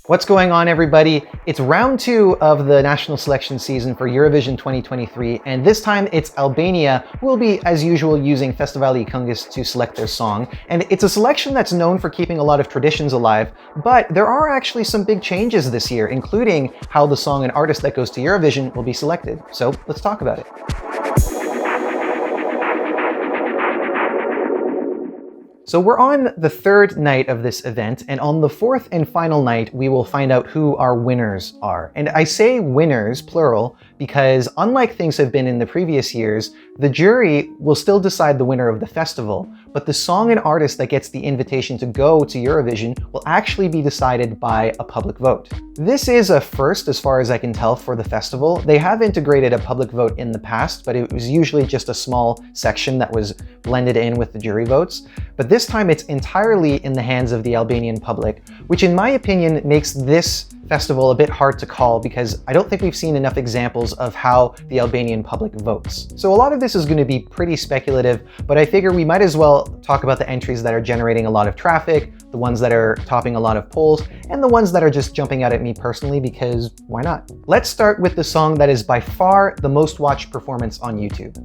What's going on, everybody? It's round 2 of the national selection season for Eurovision 2023, and this time it's Albania who will be, as usual, using Festivali Këngës to select their song. And it's a selection that's known for keeping a lot of traditions alive, but there are actually some big changes this year, including how the song and artist that goes to Eurovision will be selected. So let's talk about it. So we're on the 3rd night of this event, and on the 4th and final night, we will find out who our winners are. And I say winners, plural, because unlike things have been in the previous years, the jury will still decide the winner of the festival, but the song and artist that gets the invitation to go to Eurovision will actually be decided by a public vote. This is a first, as far as I can tell, for the festival. They have integrated a public vote in the past, but it was usually just a small section that was blended in with the jury votes. But this time it's entirely in the hands of the Albanian public, which in my opinion makes this festival a bit hard to call because I don't think we've seen enough examples of how the Albanian public votes. So a lot of this is going to be pretty speculative, but I figure we might as well talk about the entries that are generating a lot of traffic, the ones that are topping a lot of polls, and the ones that are just jumping out at me personally because why not? Let's start with the song that is by far the most watched performance on YouTube.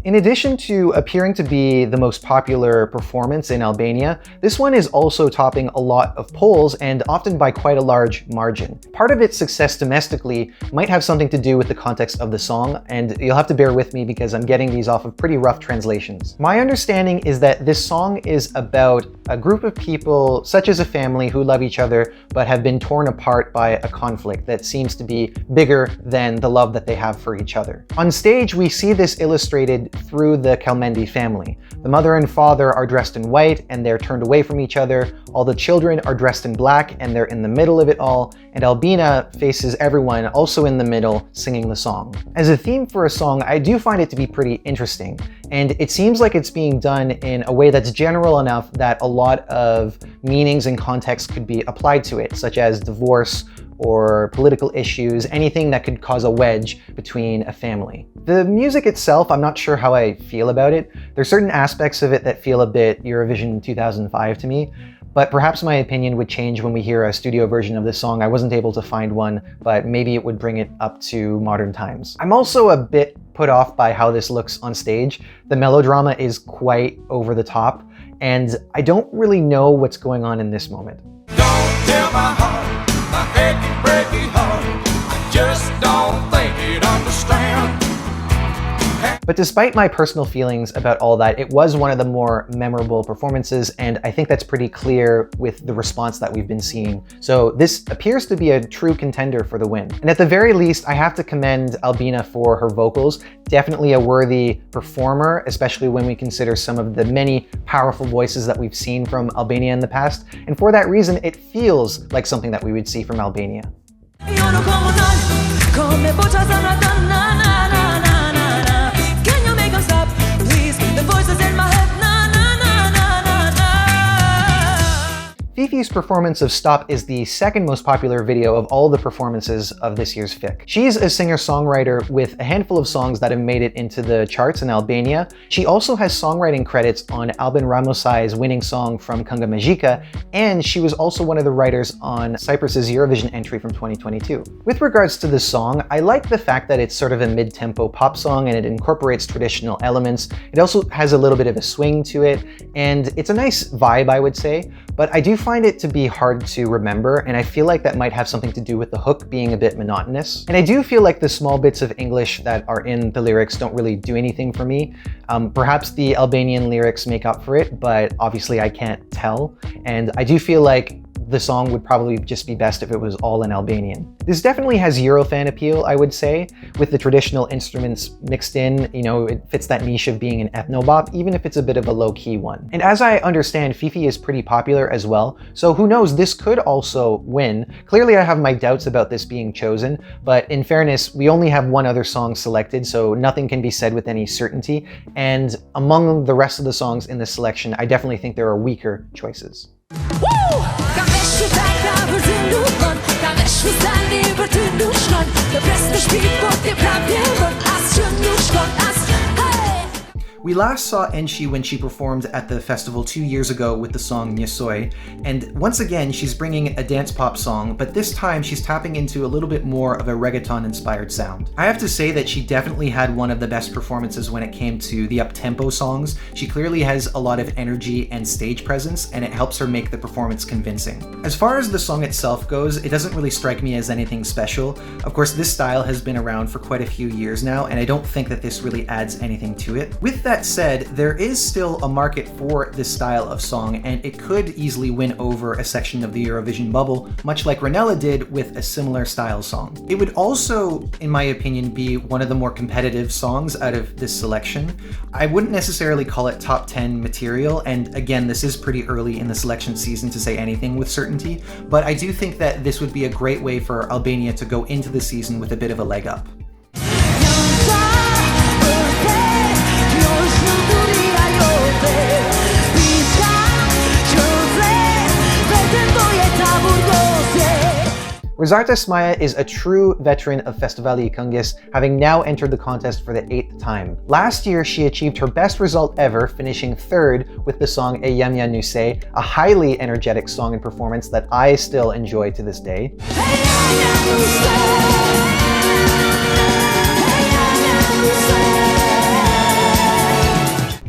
In addition to appearing to be the most popular performance in Albania, this one is also topping a lot of polls and often by quite a large margin. Part of its success domestically might have something to do with the context of the song, and you'll have to bear with me because I'm getting these off of pretty rough translations. My understanding is that this song is about a group of people, such as a family, who love each other but have been torn apart by a conflict that seems to be bigger than the love that they have for each other. On stage, we see this illustrated through the Kelmendi family. The mother and father are dressed in white and they're turned away from each other. All the children are dressed in black and they're in the middle of it all. And Albina faces everyone also in the middle singing the song. As a theme for a song, I do find it to be pretty interesting. And it seems like it's being done in a way that's general enough that a lot of meanings and context could be applied to it, such as divorce or political issues, anything that could cause a wedge between a family. The music itself, I'm not sure how I feel about it. There's certain aspects of it that feel a bit Eurovision 2005 to me, but perhaps my opinion would change when we hear a studio version of this song. I wasn't able to find one, but maybe it would bring it up to modern times. I'm also a bit put off by how this looks on stage. The melodrama is quite over the top, and I don't really know what's going on in this moment. Don't tell my heart, my achy, breaky heart, I just don't think it understand. But despite my personal feelings about all that, it was one of the more memorable performances, and I think that's pretty clear with the response that we've been seeing. So this appears to be a true contender for the win. And at the very least, I have to commend Albina for her vocals. Definitely a worthy performer, especially when we consider some of the many powerful voices that we've seen from Albania in the past. And for that reason, it feels like something that we would see from Albania. Fifi's performance of Stop is the second most popular video of all the performances of this year's FIC. She's a singer-songwriter with a handful of songs that have made it into the charts in Albania. She also has songwriting credits on Albin Ramosai's winning song from Kënga Magica, and she was also one of the writers on Cyprus's Eurovision entry from 2022. With regards to this song, I like the fact that it's sort of a mid-tempo pop song and it incorporates traditional elements. It also has a little bit of a swing to it, and it's a nice vibe, I would say, but I do find it to be hard to remember, and I feel like that might have something to do with the hook being a bit monotonous. And I do feel like the small bits of English that are in the lyrics don't really do anything for me. Perhaps the Albanian lyrics make up for it, but obviously I can't tell. And I do feel like the song would probably just be best if it was all in Albanian. This definitely has Eurofan appeal, I would say, with the traditional instruments mixed in. You know, it fits that niche of being an ethnobop, even if it's a bit of a low-key one. And as I understand, Fifi is pretty popular as well, so who knows, this could also win. Clearly I have my doubts about this being chosen, but in fairness, we only have one other song selected, so nothing can be said with any certainty. And among the rest of the songs in this selection, I definitely think there are weaker choices. Për ty nuk shkon, të pres të shpit, po ti prap We last saw Enchi when she performed at the festival 2 years ago with the song Nyesoy, and once again she's bringing a dance pop song, but this time she's tapping into a little bit more of a reggaeton-inspired sound. I have to say that she definitely had one of the best performances when it came to the up-tempo songs. She clearly has a lot of energy and stage presence, and it helps her make the performance convincing. As far as the song itself goes, it doesn't really strike me as anything special. Of course, this style has been around for quite a few years now, and I don't think that this really adds anything to it. With that said, there is still a market for this style of song, and it could easily win over a section of the Eurovision bubble, much like Ranella did with a similar style song. It would also, in my opinion, be one of the more competitive songs out of this selection. I wouldn't necessarily call it top 10 material, and again, this is pretty early in the selection season to say anything with certainty, but I do think that this would be a great way for Albania to go into the season with a bit of a leg up. Rezarta Smaya is a true veteran of Festivali Këngës, having now entered the contest for the 8th time. Last year, she achieved her best result ever, finishing 3rd with the song E Jam Ja Nuse, a highly energetic song and performance that I still enjoy to this day.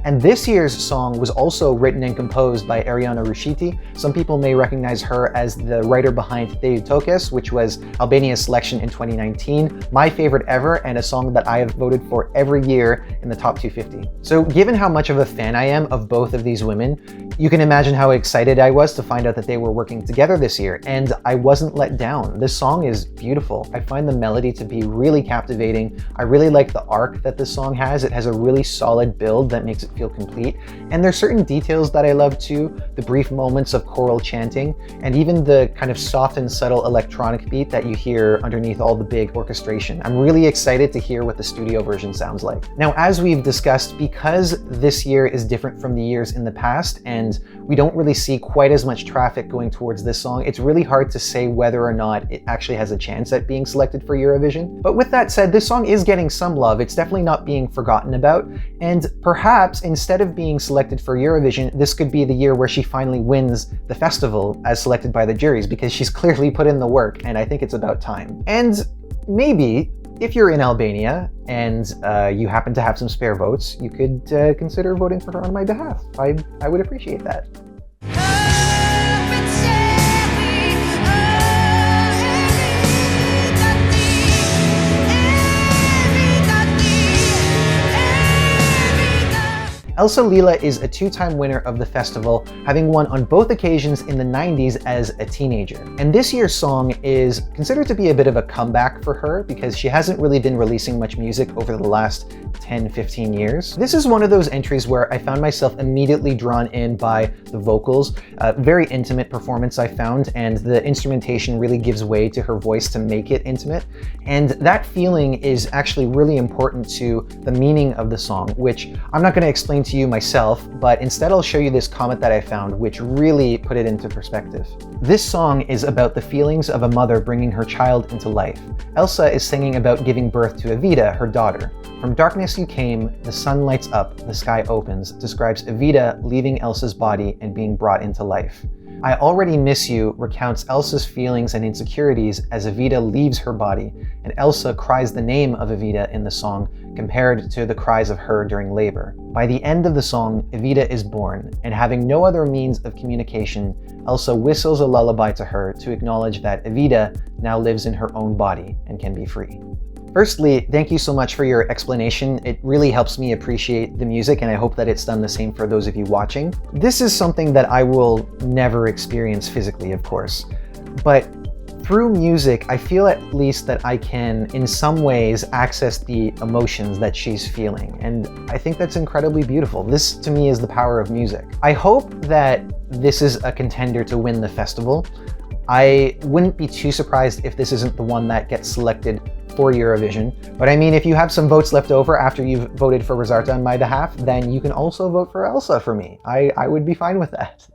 And this year's song was also written and composed by Ariana Rushiti. Some people may recognize her as the writer behind Theyu Tokes, which was Albania's selection in 2019, my favorite ever, and a song that I have voted for every year in the top 250. So given how much of a fan I am of both of these women, you can imagine how excited I was to find out that they were working together this year, and I wasn't let down. This song is beautiful. I find the melody to be really captivating. I really like the arc that this song has. It has a really solid build that makes it feel complete, and there's certain details that I love too, the brief moments of choral chanting, and even the kind of soft and subtle electronic beat that you hear underneath all the big orchestration. I'm really excited to hear what the studio version sounds like. Now, as we've discussed, because this year is different from the years in the past, and we don't really see quite as much traffic going towards this song, it's really hard to say whether or not it actually has a chance at being selected for Eurovision. But with that said, this song is getting some love. It's definitely not being forgotten about, and perhaps instead of being selected for Eurovision, this could be the year where she finally wins the festival as selected by the juries, because she's clearly put in the work, and I think it's about time. And maybe, if you're in Albania and you happen to have some spare votes, you could consider voting for her on my behalf. I would appreciate that. Elsa Lila is a 2-time winner of the festival, having won on both occasions in the 90s as a teenager. And this year's song is considered to be a bit of a comeback for her because she hasn't really been releasing much music over the last 10-15 years. This is one of those entries where I found myself immediately drawn in by the vocals. A very intimate performance I found, and the instrumentation really gives way to her voice to make it intimate. And that feeling is actually really important to the meaning of the song, which I'm not going to explain to you myself, but instead I'll show you this comment that I found, which really put it into perspective. This song is about the feelings of a mother bringing her child into life. Elsa is singing about giving birth to Evita, her daughter. From darkness you came, the sun lights up, the sky opens, describes Evita leaving Elsa's body and being brought into life. I Already Miss You recounts Elsa's feelings and insecurities as Evita leaves her body, and Elsa cries the name of Evita in the song compared to the cries of her during labor. By the end of the song, Evita is born, and having no other means of communication, Elsa whistles a lullaby to her to acknowledge that Evita now lives in her own body and can be free. Firstly, thank you so much for your explanation. It really helps me appreciate the music, and I hope that it's done the same for those of you watching. This is something that I will never experience physically, of course, but through music, I feel at least that I can, in some ways, access the emotions that she's feeling, and I think that's incredibly beautiful. This, to me, is the power of music. I hope that this is a contender to win the festival. I wouldn't be too surprised if this isn't the one that gets selected for Eurovision. But I mean, if you have some votes left over after you've voted for Rezarta on my behalf, then you can also vote for Elsa for me. I would be fine with that.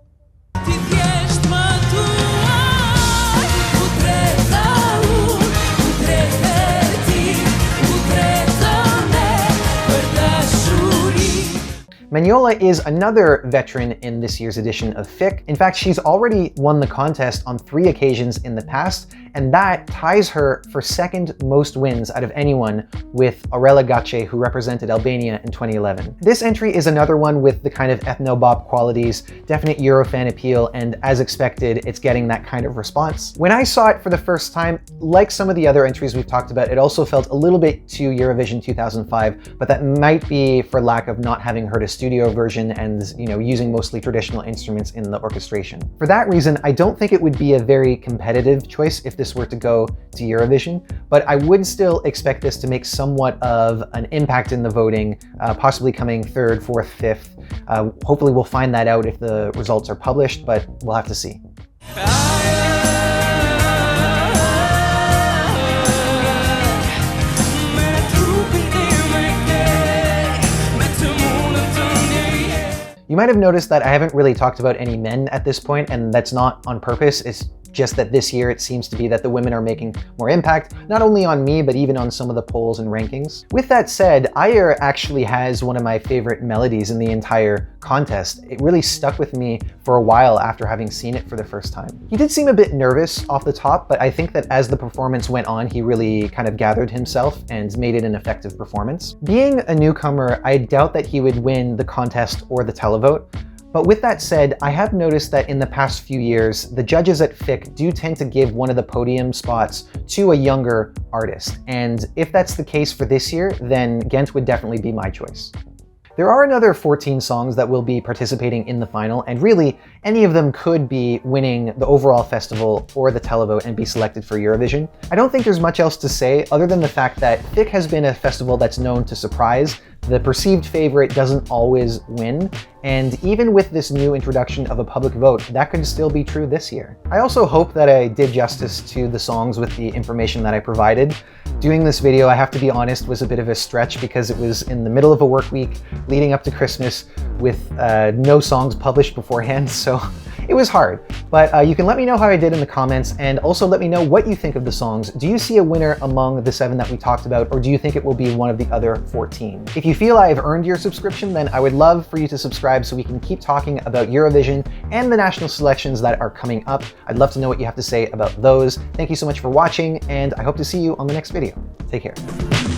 Maniola is another veteran in this year's edition of FIC. In fact, she's already won the contest on 3 occasions in the past, and that ties her for second most wins out of anyone with Aurela Gace, who represented Albania in 2011. This entry is another one with the kind of ethno-bop qualities, definite Eurofan appeal, and as expected, it's getting that kind of response. When I saw it for the first time, like some of the other entries we've talked about, it also felt a little bit too Eurovision 2005, but that might be for lack of not having heard a studio version and, using mostly traditional instruments in the orchestration. For that reason, I don't think it would be a very competitive choice if this were to go to Eurovision, but I would still expect this to make somewhat of an impact in the voting, possibly coming 3rd, 4th, 5th. Hopefully we'll find that out if the results are published, but we'll have to see. You might have noticed that I haven't really talked about any men at this point, and that's not on purpose. It's just that this year it seems to be that the women are making more impact, not only on me, but even on some of the polls and rankings. With that said, Ajer actually has one of my favorite melodies in the entire contest. It really stuck with me for a while after having seen it for the first time. He did seem a bit nervous off the top, but I think that as the performance went on, he really kind of gathered himself and made it an effective performance. Being a newcomer, I doubt that he would win the contest or the televote. But with that said, I have noticed that in the past few years, the judges at FIC do tend to give one of the podium spots to a younger artist. And if that's the case for this year, then Ghent would definitely be my choice. There are another 14 songs that will be participating in the final, and really, any of them could be winning the overall festival or the televote and be selected for Eurovision. I don't think there's much else to say other than the fact that FIC has been a festival that's known to surprise. The perceived favorite doesn't always win, and even with this new introduction of a public vote, that could still be true this year. I also hope that I did justice to the songs with the information that I provided. Doing this video, I have to be honest, was a bit of a stretch because it was in the middle of a work week leading up to Christmas with no songs published beforehand, so it was hard. But you can let me know how I did in the comments, and also let me know what you think of the songs. Do you see a winner among the 7 that we talked about, or do you think it will be one of the other 14? If you feel I've earned your subscription, then I would love for you to subscribe so we can keep talking about Eurovision and the national selections that are coming up. I'd love to know what you have to say about those. Thank you so much for watching, and I hope to see you on the next video. Take care.